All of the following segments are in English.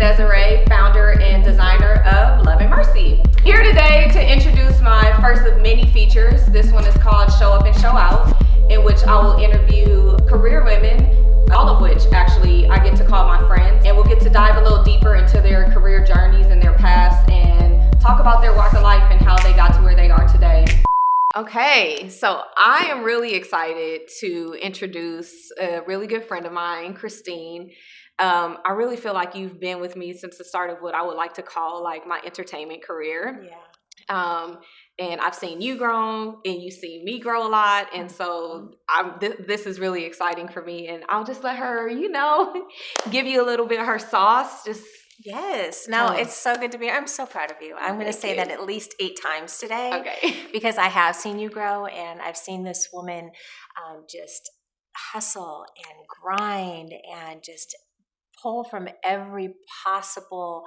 Desiree, founder and designer of Love and Mercy. Here today to introduce my first of many features. This one is called Show Up and Show Out, in which I will interview career women, all of which actually I get to call my friends, and we'll get to dive a little deeper into their career journeys and their past and talk about their walk of life and how they got to where they are today. Okay, so I am really excited to introduce a really good friend of mine, Christine. I really feel like you've been with me since the start of what I would like to call like my entertainment career. Yeah. And I've seen you grow and you've seen me grow a lot. And so this is really exciting for me. And I'll just let her, give you a little bit of her sauce. Yes. No, it's so good to be here. I'm so proud of you. I'm going to say that at least 8 times today. Okay. Because I have seen you grow and I've seen this woman just hustle and grind and just pull from every possible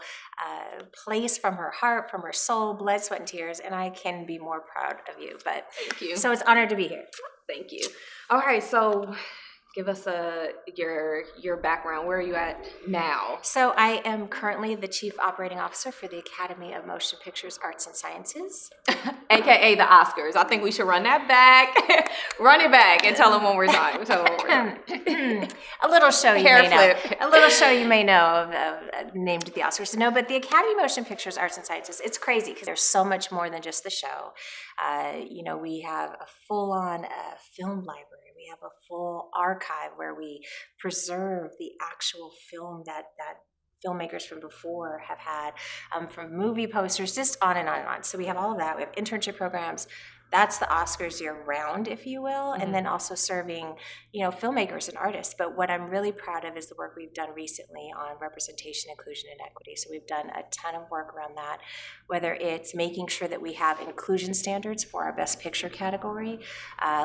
place from her heart, from her soul, blood, sweat, and tears. And I can be more proud of you. But thank you. So it's an honor to be here. Thank you. All right. So give us your background. Where are you at now? So I am currently the Chief Operating Officer for the Academy of Motion Pictures Arts and Sciences. AKA the Oscars. I think we should run that back. Run it back and tell them one more time. A little show you Hair may flip. know. A little show you may know of named the Oscars. No, but the Academy of Motion Pictures Arts and Sciences, it's crazy because there's so much more than just the show. We have a full-on film library. We have a full archive where we preserve the actual film that filmmakers from before have had, from movie posters, just on and on and on. So we have all of that. We have internship programs. That's the Oscars year round, if you will, and then also serving, filmmakers and artists. But what I'm really proud of is the work we've done recently on representation, inclusion, and equity. So we've done a ton of work around that, whether it's making sure that we have inclusion standards for our Best Picture category,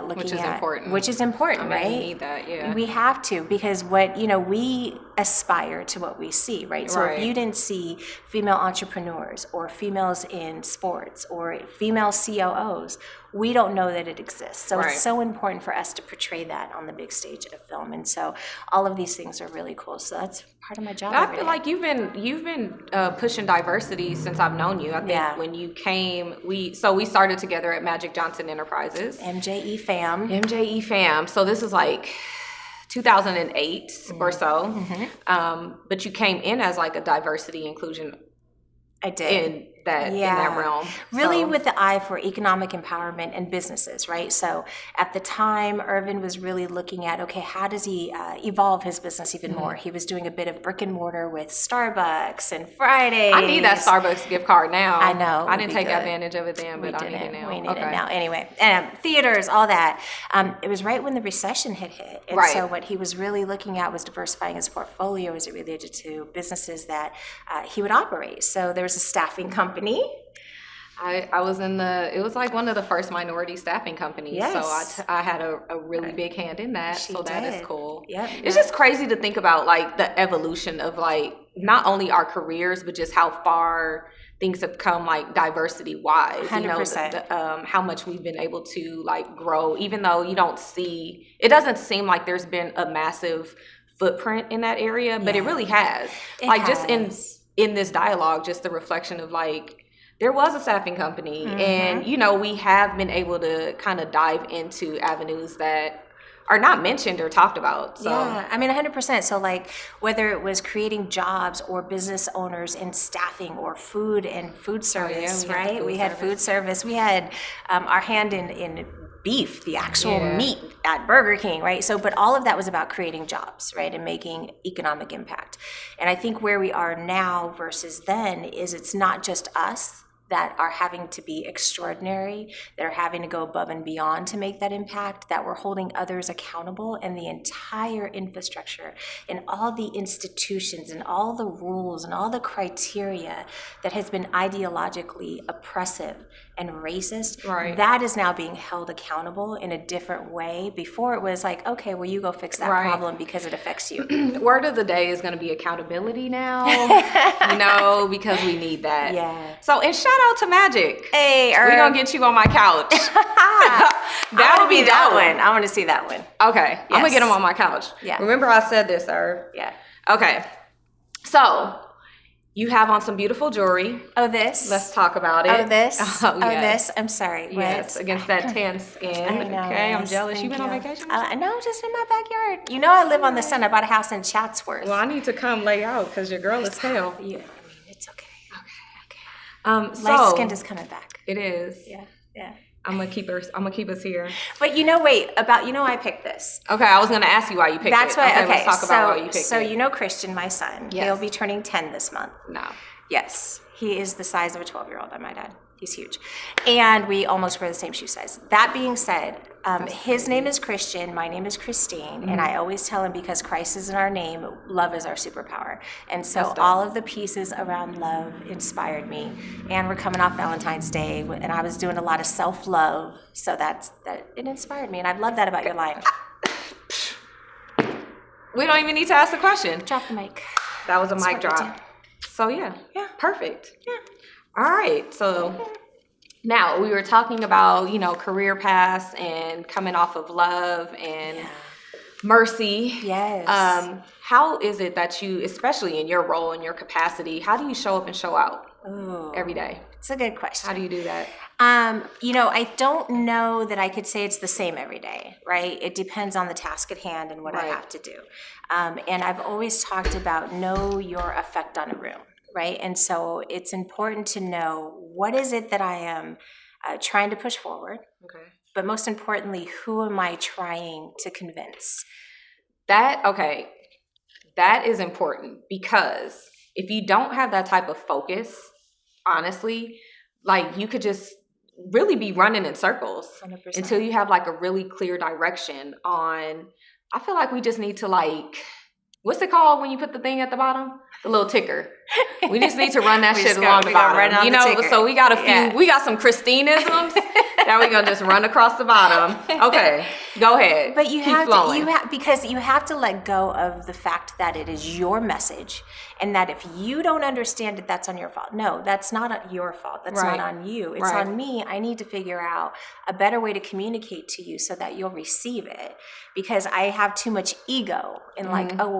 Which is important. Which is important, right? We need that, yeah. We have to, because we aspire to what we see, right? So if you didn't see female entrepreneurs or females in sports or female COOs, we don't know that it exists. So it's so important for us to portray that on the big stage of film. And so all of these things are really cool. So that's part of my job. I feel like you've been pushing diversity since I've known you. I think when you came, we started together at Magic Johnson Enterprises. MJE fam. So this is like 2008 or so. Mm-hmm. But you came in as like a diversity inclusion. I did. In that realm. Really with the eye for economic empowerment and businesses, right? So at the time, Irvin was really looking at, okay, how does he evolve his business even more? He was doing a bit of brick and mortar with Starbucks and Fridays. I need that Starbucks gift card now. I know. I didn't take advantage of it then, but I need it now. We need it now. Anyway, theaters, all that. It was right when the recession had hit. And so what he was really looking at was diversifying his portfolio as it related to businesses that he would operate. So there was a staffing company. I was it was like one of the first minority staffing companies. Yes. So I had a really big hand in that. That is cool. Yep. It's just crazy to think about like the evolution of like not only our careers, but just how far things have come like diversity wise. 100%. How much we've been able to like grow, even though it doesn't seem like there's been a massive footprint in that area, but it really has. Just in this dialogue, just the reflection of like, there was a staffing company and, we have been able to kind of dive into avenues that are not mentioned or talked about. So. Yeah, I mean, 100%. So like whether it was creating jobs or business owners in staffing or food and food service, right? We had food service. We had our hand in beef, the actual meat at Burger King, right? So, but all of that was about creating jobs, right? And making economic impact. And I think where we are now versus then is it's not just us that are having to be extraordinary, that are having to go above and beyond to make that impact, that we're holding others accountable, and the entire infrastructure and all the institutions and all the rules and all the criteria that has been ideologically oppressive and racist, that is now being held accountable in a different way. Before it was like, okay, well, you go fix that problem because it affects you. Word of the day is going to be accountability now, because we need that. Yeah. So, and shout out to Magic. Hey, we're going to get you on my couch. That'll be that one. I want to see that one. Okay. Yes. I'm going to get him on my couch. Yeah. Remember I said this, sir? Yeah. Okay. So, You have on some beautiful jewelry. Oh, this? Let's talk about it. Oh, this? Oh, yes. This? I'm sorry. Yes, what? against that tan skin. I know. Okay, I'm yes, jealous. You thank been on vacation? No, just in my backyard. You know I live on the sun. I bought a house in Chatsworth. Well, I need to come lay out because your girl is pale. It's okay. Okay. Light skin is coming back. It is. Yeah. I'm gonna keep us here. But I picked this. Okay, I was gonna ask you why you picked it. That's why. Okay, let's talk about why you picked it. So Christian, my son, Yes. he'll be turning 10 this month. No. Yes, he is the size of a 12-year-old. I might add, he's huge, and we almost wear the same shoe size. That being said, his name is Christian, my name is Christine, and I always tell him because Christ is in our name, love is our superpower. And so all of the pieces around love inspired me. And we're coming off Valentine's Day, and I was doing a lot of self-love, so that it inspired me, and I love that about your line. We don't even need to ask the question. Drop the mic. That was a mic drop. So yeah, perfect. Yeah. All right, so now we were talking about, career paths and coming off of love and mercy. Yes. How is it that you, especially in your role and your capacity, how do you show up and show out every day? It's a good question. How do you do that? I don't know that I could say it's the same every day, right? It depends on the task at hand and what I have to do. And I've always talked about know your effect on a room, right? And so it's important to know what is it that I am trying to push forward. Okay. But most importantly, who am I trying to convince? That is important, because if you don't have that type of focus, honestly, like you could just really be running in circles 100%. Until you have like a really clear direction on. I feel like we just need to what's it called when you put the thing at the bottom? The little ticker. We just need to run that shit along the bottom. So we got we got some Christinisms that we're gonna just run across the bottom. Okay, go ahead. But you have to let go of the fact that it is your message, and that if you don't understand it, that's on your fault. No, that's not your fault. That's not on you. It's on me. I need to figure out a better way to communicate to you so that you'll receive it. Because I have too much ego and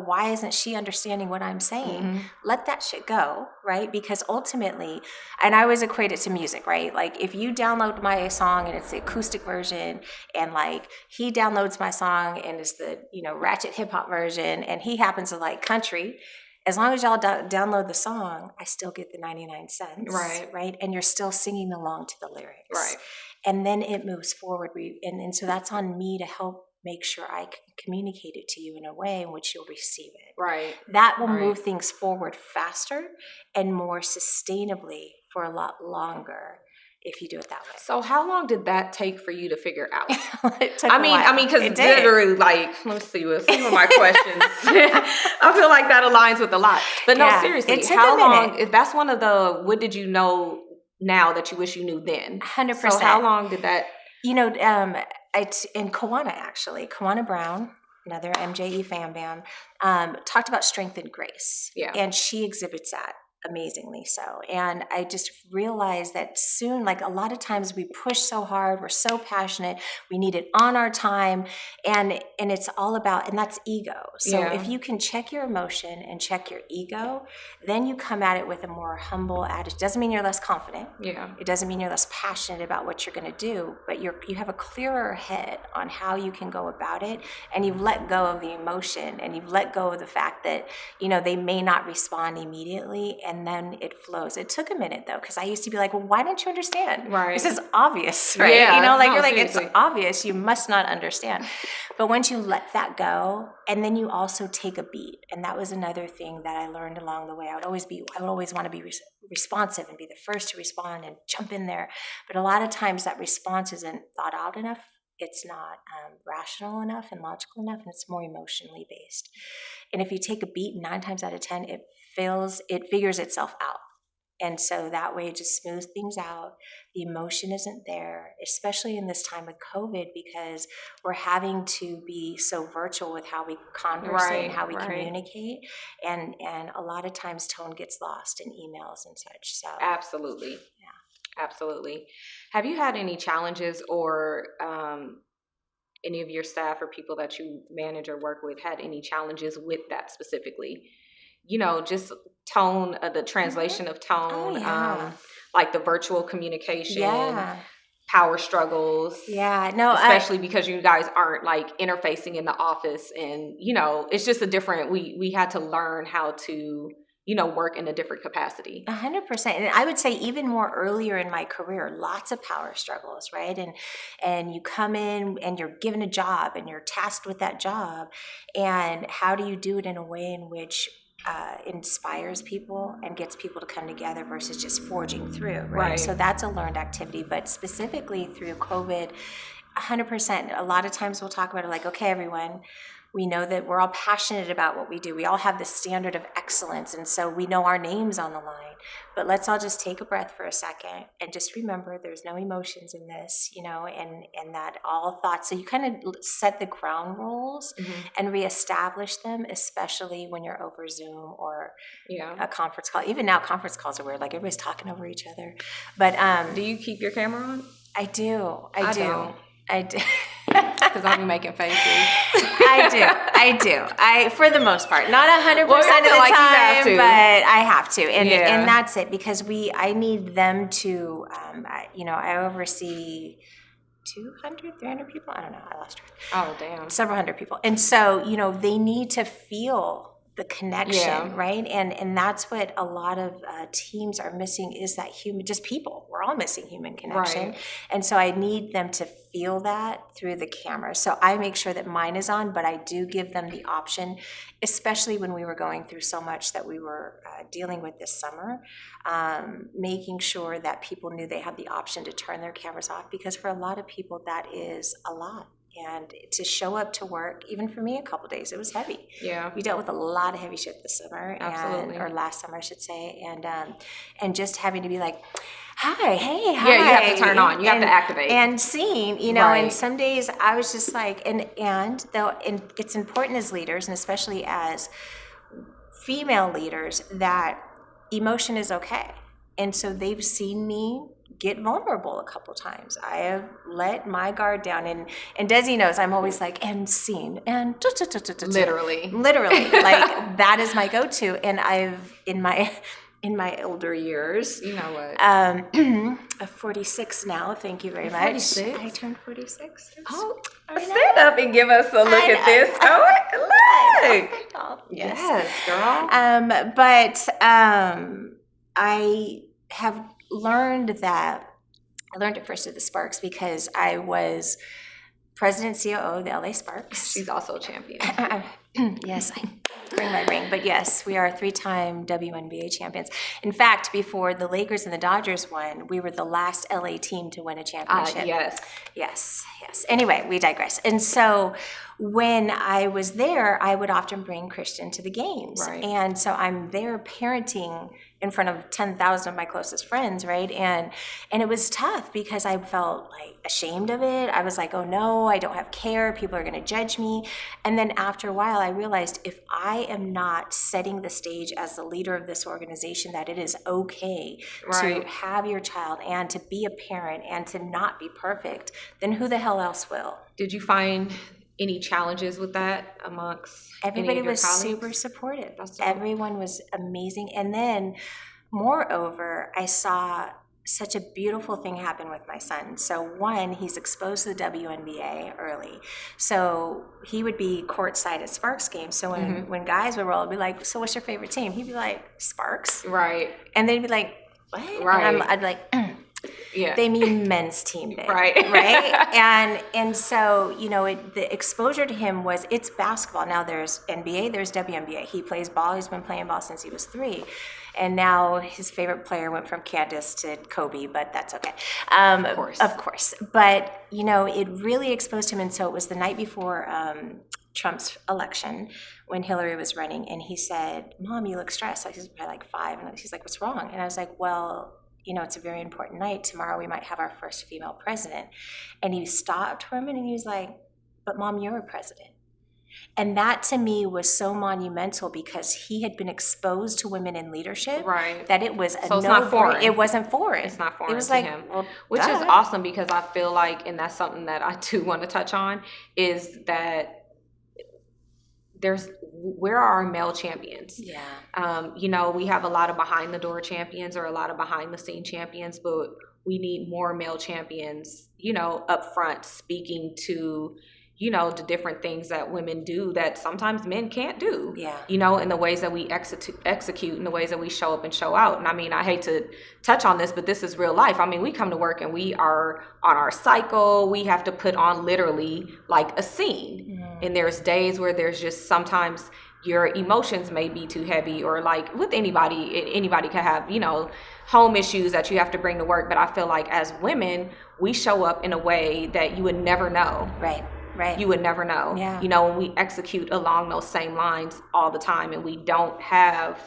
why isn't she understanding what I'm saying? Mm-hmm. Let that shit go, right? Because ultimately, and I always equate it to music, right? Like if you download my song and it's the acoustic version, and he downloads my song and it's the ratchet hip hop version, and he happens to like country. As long as y'all download the song, I still get the 99 cents, right? And you're still singing along to the lyrics, right? And then it moves forward, and so that's on me to help make sure I can communicate it to you in a way in which you'll receive it. Right. That will move things forward faster and more sustainably for a lot longer if you do it that way. So how long did that take for you to figure out? It took a while. Because literally, let's see what my questions. I feel like that aligns with a lot. But no, seriously, how long? If that's one of the, what did you know now that you wish you knew then? 100%. So how long did that? It's in Kawana, actually. Kawana Brown, another MJE fan bam, talked about strength and grace. Yeah. And she exhibits that amazingly so. And I just realized that soon, a lot of times we push so hard, we're so passionate, we need it on our time, and it's all about, and that's ego. So if you can check your emotion and check your ego, then you come at it with a more humble attitude. Doesn't mean you're less confident. Yeah. It doesn't mean you're less passionate about what you're going to do, but you have a clearer head on how you can go about it, and you've let go of the emotion, and you've let go of the fact that, they may not respond immediately, and then it flows. It took a minute though, because I used to be like, well, why don't you understand? Right. This is obvious, right? Yeah, you're like, seriously. It's obvious. You must not understand. But once you let that go, and then you also take a beat. And that was another thing that I learned along the way. I would always want to be responsive and be the first to respond and jump in there. But a lot of times that response isn't thought out enough. It's not rational enough and logical enough, and it's more emotionally based. And if you take a beat, 9 times out of 10, it figures itself out. And so that way it just smooths things out. The emotion isn't there, especially in this time with COVID, because we're having to be so virtual with how we converse and how we communicate. And a lot of times tone gets lost in emails and such. So absolutely. Yeah. Absolutely. Have you had any challenges, or any of your staff or people that you manage or work with had any challenges with that specifically? just tone, the translation of tone, Oh, yeah. like the virtual communication, Yeah. power struggles. Yeah. No, especially because you guys aren't like interfacing in the office, and it's just a different. We had to learn how to work in a different capacity. 100%. And I would say even more earlier in my career, lots of power struggles, right? And you come in and you're given a job and you're tasked with that job. And how do you do it in a way in which inspires people and gets people to come together versus just forging through, right? So that's a learned activity. But specifically through COVID, 100%. A lot of times we'll talk about it like, okay, everyone, we know that we're all passionate about what we do. We all have this standard of excellence, and so we know our name's on the line. But let's all just take a breath for a second and just remember there's no emotions in this, and that all thoughts. So you kind of set the ground rules and reestablish them, especially when you're over Zoom or a conference call. Even now, conference calls are weird. Like everybody's talking over each other. But do you keep your camera on? I do. I do. Because I'll be making faces. I do. For the most part, not 100% of the time, but I have to, and that's it because I need them to. I oversee 200, 300 people. I don't know. I lost track. Oh, damn. Several hundred people, and so they need to feel the connection, right? And that's what a lot of teams are missing is that just people. We're all missing human connection. Right. And so I need them to feel that through the camera. So I make sure that mine is on, but I do give them the option, especially when we were going through so much that we were dealing with this summer, making sure that people knew they had the option to turn their cameras off, because for a lot of people that is a lot. And to show up to work, even for me, a couple days, it was heavy. Yeah, we dealt with a lot of heavy shit this summer, or last summer, I should say, and just having to be like, hi, hey, hi. Yeah, you have to turn on, you have to activate, and seen, And some days I was just like, and it's important as leaders, and especially as female leaders, that emotion is okay. And so they've seen me get vulnerable a couple times. I have let my guard down, and Desi knows I'm always like, and seen, and literally, like that is my go-to. And I've in my older years, I'm 46 now. Thank you very much. 46? I turned 46. Oh, stand up and give us a look at this. Look. Yes, girl. But I have learned that. I learned it first at the Sparks because I was president and COO of the LA Sparks. She's also a champion. Yes, I bring my ring. But yes, we are 3-time WNBA champions. In fact, before the Lakers and the Dodgers won, we were the last LA team to win a championship. Yes. Anyway, we digress. And so when I was there, I would often bring Christian to the games. Right. And so I'm there parenting in front of 10,000 of my closest friends, right? And it was tough because I felt like ashamed of it. I was like, oh no, I don't have care. People are going to judge me. And then after a while, I realized if I am not setting the stage as the leader of this organization, that it is okay to have your child and to be a parent and to not be perfect, then who the hell else will? Did you find any challenges with that amongst everybody? Was super supportive. Everyone was amazing. And then moreover, I saw such a beautiful thing happen with my son. So one, he's exposed to the WNBA early. So he would be courtside at Sparks games. So when guys would roll, I'd be like, so what's your favorite team? He'd be like, Sparks. Right. And they'd be like, what? Right. And I'd be like, yeah. They mean men's team, babe. Right. And so, the exposure to him was, it's basketball. Now there's NBA, there's WNBA. He plays ball. He's been playing ball since he was 3. And now his favorite player went from Candace to Kobe, but that's okay. Of course. But, it really exposed him. And so it was the night before Trump's election when Hillary was running. And he said, Mom, you look stressed. Like, he's probably like 5. And he's like, what's wrong? And I was like, well, it's a very important night. Tomorrow we might have our first female president. And he stopped for a minute and he was like, but Mom, you're a president. And that to me was so monumental because he had been exposed to women in leadership that it was so it's not foreign. It wasn't foreign. It's not foreign. It was to like, him. Well, which is awesome because I feel like, and that's something that I do want to touch on, is that where are our male champions? Yeah. You know, we have a lot of behind the door champions or a lot of behind the scene champions, but we need more male champions, you know, up front speaking to, you know, the different things that women do that sometimes men can't do. Yeah. You know, in the ways that we execute, in the ways that we show up and show out. And I mean, I hate to touch on this, but this is real life. I mean, we come to work and we are on our cycle. We have to put on literally like a scene. And there's days where there's just sometimes your emotions may be too heavy, or like with anybody can have, you know, home issues that you have to bring to work. But I feel like as women, we show up in a way that you would never know. Right. You would never know. Yeah. You know, when we execute along those same lines all the time and we don't have,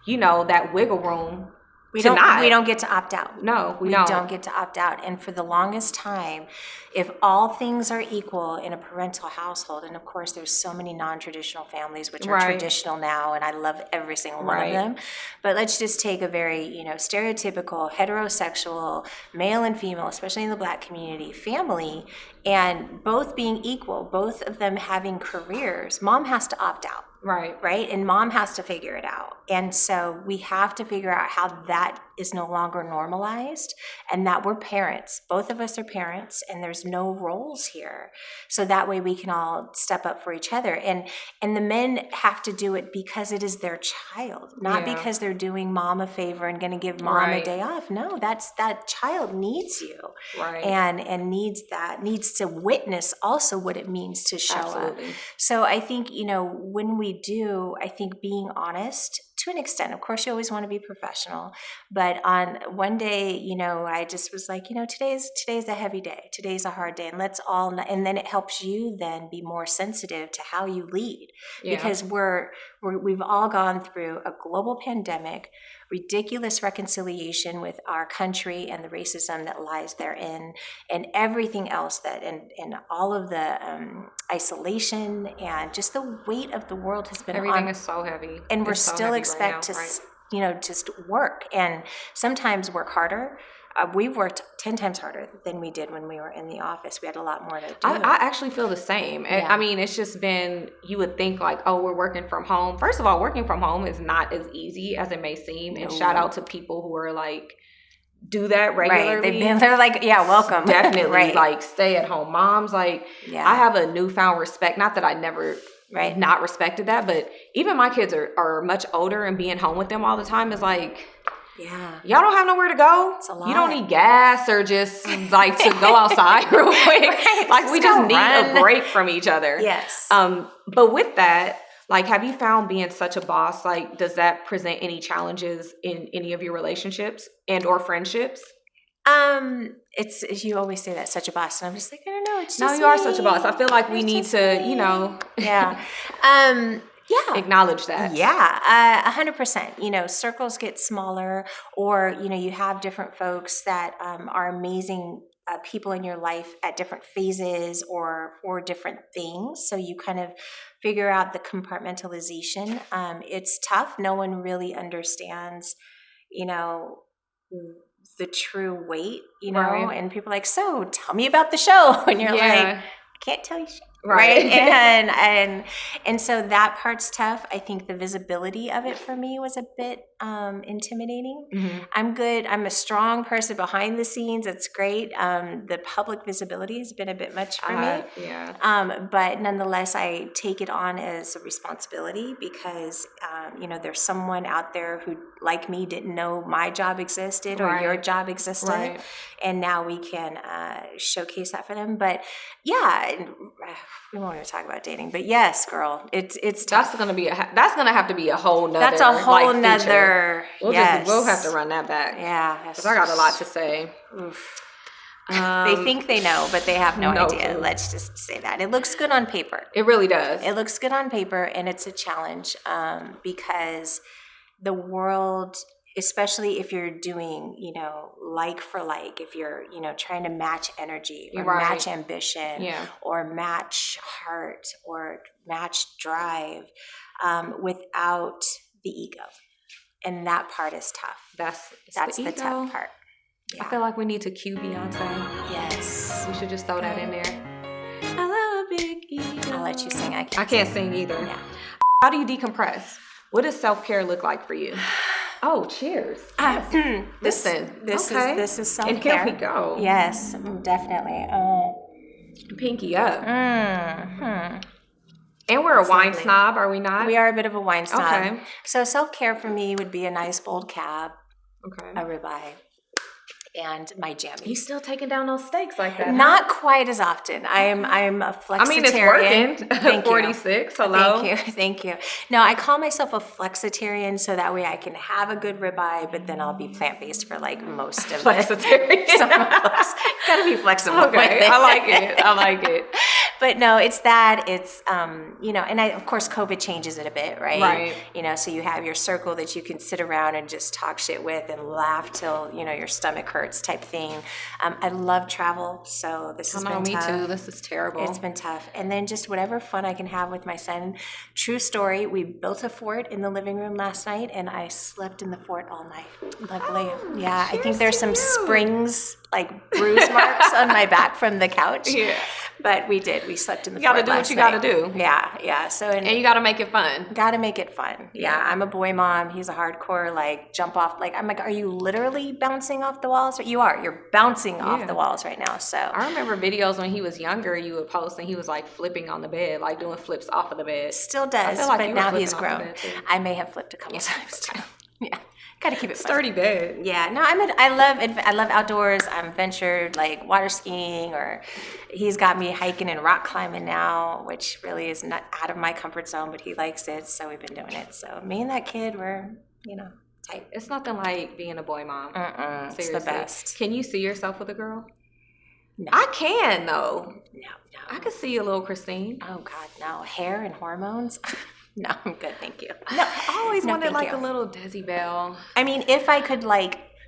you know, that wiggle room. We don't get to opt out. No, we don't get to opt out. And for the longest time, if all things are equal in a parental household, and of course there's so many non-traditional families which are traditional now, and I love every single one of them. But let's just take a very, you know, stereotypical heterosexual male and female, especially in the Black community, family, and both being equal, both of them having careers. Mom has to opt out. Right. And mom has to figure it out. And so we have to figure out how that is no longer normalized, and that we're parents. Both of us are parents, and there's no roles here. So that way we can all step up for each other. And the men have to do it because it is their child, not because they're doing mom a favor and going to give mom a day off. No, that child needs you. And needs to witness also what it means to show up. So I think, you know, when we do, I think being honest to an extent, of course you always want to be professional, but on one day, you know, I just was like, you know, today's a heavy day, today's a hard day, and then it helps you then be more sensitive to how you lead, because we've all gone through a global pandemic, ridiculous reconciliation with our country and the racism that lies therein, and everything else and all of the isolation and just the weight of the world has been everything is so heavy, and we're still expect to you know, just work, and sometimes work harder. We've worked 10 times harder than we did when we were in the office. We had a lot more to do. I actually feel the same. I mean, it's just been, you would think like, oh, we're working from home. First of all, working from home is not as easy as it may seem. And shout out to people who are like, do that regularly. They're like, yeah, welcome. Definitely like stay at home moms. Like I have a newfound respect. Not that I never not respected that, but even my kids are much older, and being home with them all the time is like, y'all don't have nowhere to go. It's a lot. You don't need gas or just like to go outside real quick. Like we just need a break from each other. Yes. But with that, like, have you found being such a boss, like, does that present any challenges in any of your relationships and or friendships? It's you always say that, such a boss, and I'm just like, I don't know. It's just no, you are such a boss. I feel like we need to, you know, acknowledge that. 100%. You know, circles get smaller, or you know, you have different folks that are amazing people in your life at different phases or for different things. So you kind of figure out the compartmentalization. It's tough. No one really understands, you know, the true weight, you know, and people are like, so tell me about the show. And you're like, I can't tell you shit. Right. And so that part's tough. I think the visibility of it for me was a bit intimidating. Mm-hmm. I'm good. I'm a strong person behind the scenes. It's great. The public visibility has been a bit much for me. But nonetheless, I take it on as a responsibility because, you know, there's someone out there who, like me, didn't know my job existed or your job existed. And now we can showcase that for them. But yeah, we won't even talk about dating, but yes, girl, it's tough. That's gonna have to be a whole nother. That's a whole nother. We'll have to run that back. Yeah, because I got a lot to say. They think they know, but they have no idea. Clue. Let's just say that it looks good on paper. It really does. It looks good on paper, and it's a challenge because the world, especially if you're doing, you know, like for like, if you're, you know, trying to match energy or match ambition or match heart or match drive without the ego. And that part is tough. That's the tough part. Yeah. I feel like we need to cue Beyonce. Yes. We should just throw that in there. I love a big ego. let you sing. I can't sing either. Yeah. How do you decompress? What does self-care look like for you? Oh, cheers. Yes. This is self-care. And here we go. Yes, definitely. Pinky up. Mm-hmm. And we're a wine snob, are we not? We are a bit of a wine snob. Okay. So self-care for me would be a nice bold cab, Okay. a ribeye, and my jammies. You still taking down those steaks like that? Not quite as often. I'm a flexitarian. I mean, it's working. Thank 46. Hello. Thank you. No, I call myself a flexitarian, so that way I can have a good ribeye, but then I'll be plant-based for like most of it. Flexitarian. Gotta be flexible. Okay, I like it. But no, it's that. It's and of course COVID changes it a bit, right? Right. So you have your circle that you can sit around and just talk shit with and laugh till your stomach hurts type thing. I love travel, so this has been tough. Me too. This is terrible. It's been tough. And then just whatever fun I can have with my son. True story, we built a fort in the living room last night, and I slept in the fort all night. Luckily. Yeah, I think there's some springs, like bruise marks on my back from the couch. Yeah. But we did. We slept in the fort. fort. You gotta do what you gotta do. Yeah. So and you gotta make it fun. Gotta make it fun. Yeah. I'm a boy mom. He's a hardcore jump off. I'm like, are you literally bouncing off the walls? You are. You're bouncing off the walls right now. So I remember videos when he was younger. You would post and he was flipping on the bed, doing flips off of the bed. Still does, but now he's grown. I may have flipped a couple times too. Yeah. Got to keep it fun. Sturdy bed. Yeah, no, I love outdoors. I'm ventured water skiing, or he's got me hiking and rock climbing now, which really is not out of my comfort zone, but he likes it, so we've been doing it. So me and that kid, we're tight. It's nothing like being a boy mom. Seriously. It's the best. Can you see yourself with a girl? No. I can though. No. I could see a little Christine. Oh God, no. Hair and hormones. No, I'm good, thank you. No, I always wanted a little Desi Belle. I mean, if I could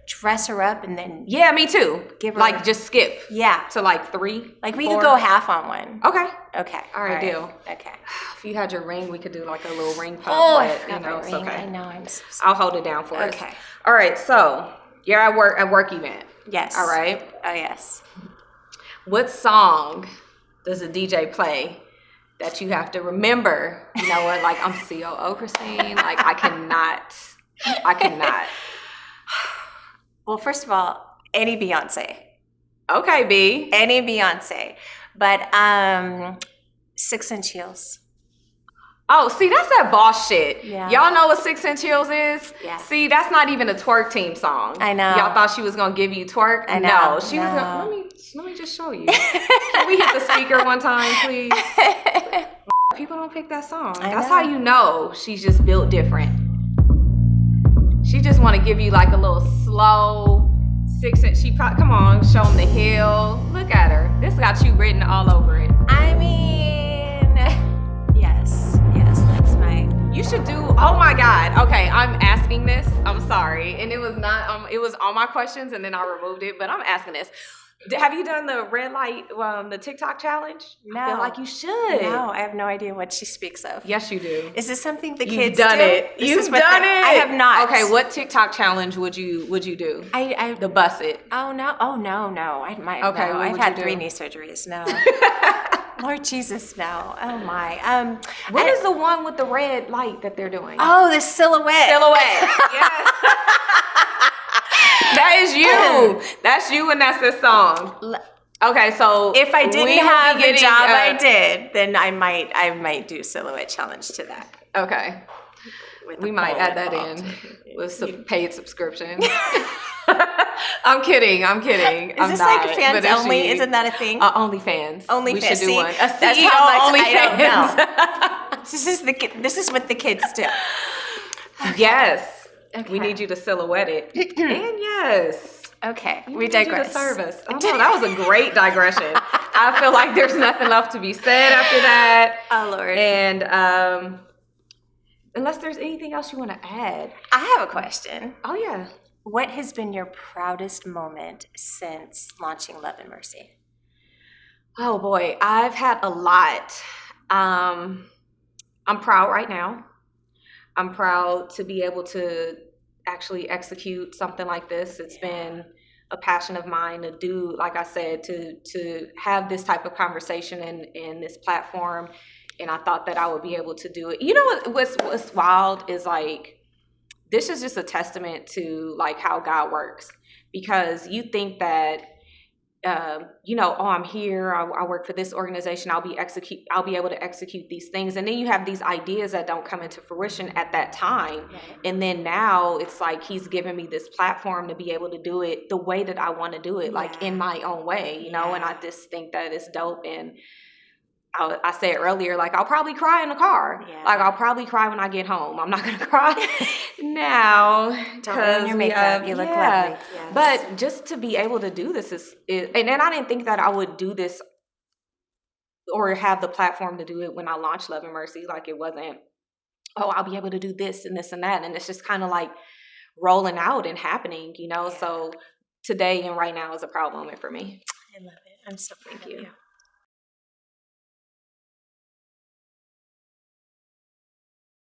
dress her up and then me too. Give her just skip. Yeah. To 3. We could go half on one. Okay. All right, deal. Okay. If you had your ring, we could do a little ring pump. Oh, but, I forgot my ring. Okay. I know. I'm so sorry. I'll hold it down for us. Okay. All right. So you're at work event. Yes. All right. Oh yes. What song does a DJ play that you have to remember? You know what? I'm COO Christine. I cannot. Well, first of all, any Beyonce. Okay, B. Any Beyonce. But 6-inch heels. Oh, see, that's that boss shit. Yeah. Y'all know what 6-inch heels is? Yeah. See, that's not even a twerk team song. I know. Y'all thought she was gonna give you twerk? I know. No, she was gonna. Let me just show you. Can we hit the speaker one time, please? People don't pick that song. That's how you know she's just built different. She just want to give you a little slow 6-inch. Come on, show them the heel. Look at her. This got you written all over it. I mean, yes, that's my. You should do. Oh my God. Okay, I'm asking this. I'm sorry, and it was not. It was on my questions, and then I removed it. But I'm asking this. Have you done the red light, the TikTok challenge? No. I feel like you should. No, I have no idea what she speaks of. Yes, you do. Is this something the You've kids done do? it. You've done it. I have not. Okay, what TikTok challenge would you do? The bus it. Oh no. I've had 3 knee surgeries. No. Lord Jesus, no. Oh my. What is the one with the red light that they're doing? Oh, the silhouette. Yes. That is you. That's you, and that's this song. Okay, so if I didn't have the job I did, then I might do silhouette challenge to that. Okay. We might add that in with some paid subscription. I'm kidding. Is this fans only? Isn't that a thing? OnlyFans. We should do one. A that's CEO how much OnlyFans. I don't know. This is what the kids do. Okay. Yes. Okay. We need you to silhouette it. And yes. Okay. We digress. You to service. Oh no, that was a great digression. I feel like there's nothing left to be said after that. Oh Lord. And unless there's anything else you want to add. I have a question. Oh yeah. What has been your proudest moment since launching Love and Mercy? Oh boy, I've had a lot. I'm proud right now. I'm proud to be able to actually execute something like this. It's been a passion of mine to do, like I said, to have this type of conversation and this platform and I thought that I would be able to do it. You know what's wild is like, this is just a testament to like how God works, because you think that you know, oh, I'm here, I work for this organization, I'll be able to execute these things, and then you have these ideas that don't come into fruition at that time, and then now it's like he's given me this platform to be able to do it the way that I want to do it, like in my own way, you know, and I just think that it's dope. And I said earlier, like, I'll probably cry in the car. Like, I'll probably cry when I get home. I'm not going to cry now. Don't ruin your makeup. You look lovely. Yes. But just to be able to do this is, and then I didn't think that I would do this or have the platform to do it when I launched Love and Mercy. Like, it wasn't, oh, I'll be able to do this and this and that. And it's just kind of like rolling out and happening, you know? So today and right now is a proud moment for me. I love it. I'm so proud of you.